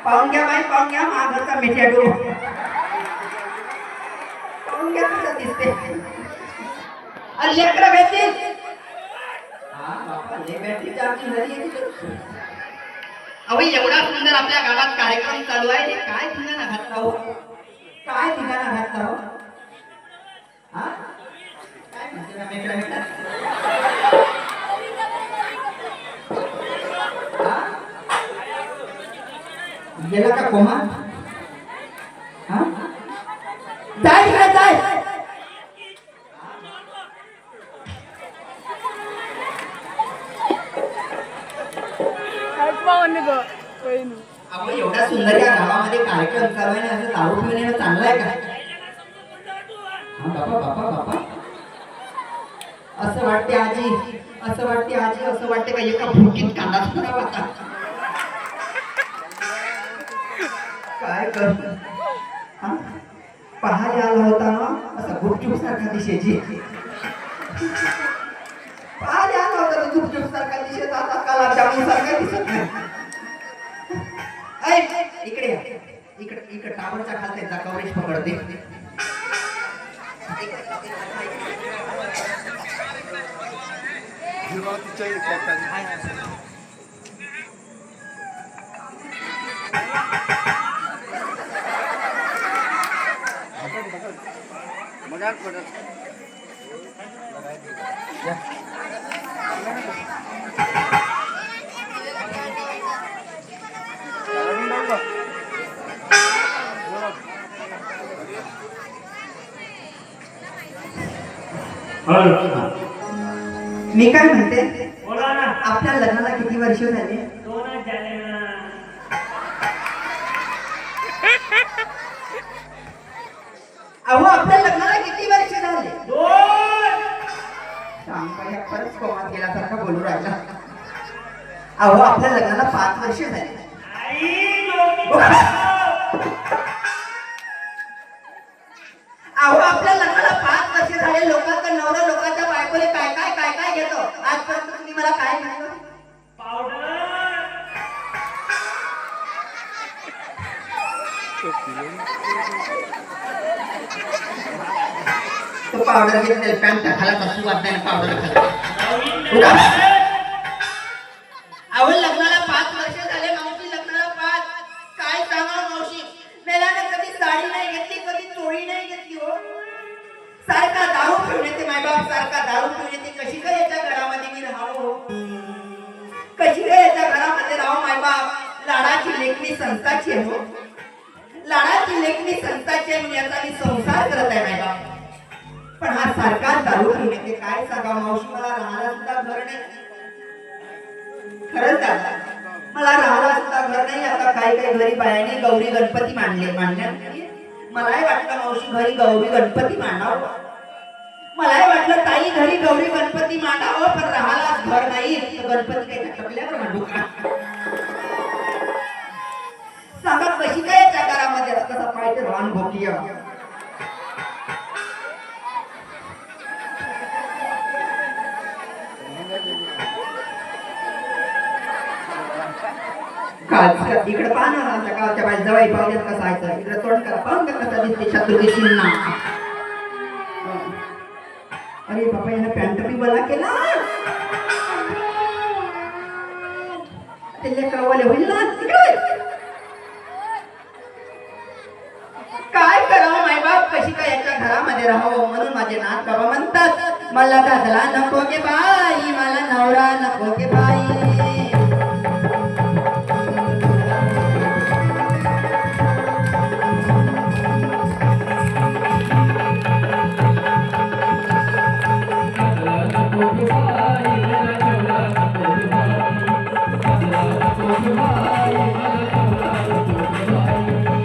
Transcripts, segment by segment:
पाहून घ्या बाई, पाहून घ्या माझा मिठ्याडू. पाहून घ्या कसं दिसते. अरे लेकरं भेटतील. हा बापा ले भेटतील आमची घरी येते. अहो एवढा सुंदर आपल्या गावात कार्यक्रम चालू आहे. हे काय ठिकाणा घातला हो, काय ठिकाणा घातला हो. हा काय म्हणते ना मेकडा मेकडा. गेला का कोमा. हा जाय जाय जाय. अहो एवढा सुंदर या गावामध्ये कार्यक्रम चालू आहे ना, असं दारू पिणे चांगलं आहे का. हा बापा बापा बापा असं वाटते आजी, असं वाटते आजी, असं वाटते का एका भुकीत कांदा करावा आता. काय कर पाहायला आला होता ना असं गुपचूप सारखा दिशेची. पाहायला आला होता तो गुपचूप सारखा दिशेत, आता काला जामून सारखा दिसत नाही. इकडे इकडे इकडे टावरचा खालते जा कवरेज पकडते. मी काय म्हणते, बोला ना. आपल्या लग्नाला किती वर्ष झाले. 2 झाले ना. अहो आपल्या लग्नाला किती वर्ष झाले. 2. सांगा परत कोमात गेल्यासारखा बोलू राहिला. अहो आपल्या लग्नाला 5 वर्ष झाले. आई लोक. अहो आपल्या लग्नाला 5 वर्ष झाले. लोकांचा नवरा लोकांच्या बायकोले काय काय काय काय घेतो. आजपर्यंत तुम्ही मला काय सांगितलं. पावडर. तो पावडर घेतले पॅन्ट टाकायला तसं वाटत नाही पावडर खाला. अहो लग्नाला 5 वर्ष झाले मावशी. लग्नाला 5. काय सांगा मावशी, मेल्याने कधी साडी नाही घेतली, कधी चोळी नाही घेतली हो. सारखा दारू पिऊन येते मायबाप, सारखा दारू पिऊन येते. कशी काय याच्या घरामध्ये मी राहावं हो, कशी काय याच्या घरामध्ये राहावं मायबाप. लाडाची लेखणी संताची आहे हो, लाडाची लेखणी संताची आहे. मी याचा मी संसार करत आहे मायबाप. पण हा सारखा दारू पिऊन येते. काय सांगा मावशी, मला राहायला सुद्धा घर नाही. खरंच दादा मला राहायला सुद्धा घर नाही. आता काही काही घरी बायाने गौरी गणपती मांडण्यात मलाही वाटलं मावशी घरी गौरी गणपती मांडावं. मलाही वाटलं ताई घरी गौरी गणपती मांडावं, पण राहायला घर नाही. गणपती काही टकल्यावर मांडू का. सांगा कशी काय याच्या घरामध्ये कसा पाहिजे रान भोकिया. इकडे पाहा ना आमच्या गावच्या बाई जवाई पाहुण्यात कसा आहे. इकडे तोंड करा पाहून का कसा दिसते शत्रुघ्न सिन्हा. अरे बाबा यानं पॅन्ट बी बला केला. ते लेकरवाले होईल ना तिकडे. काय करावं मायबाप, कशी काय याच्या घरामध्ये राहावं. म्हणून माझे नाथ बाबा म्हणतात मला दादला नको गे बाई, मला नवरा नको गे बाई.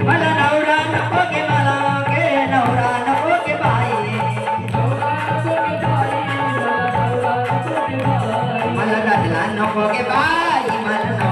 मला नवरा नको गे, मला गे नवरा नको गे बाई. मला दादला नको गे बाई, मला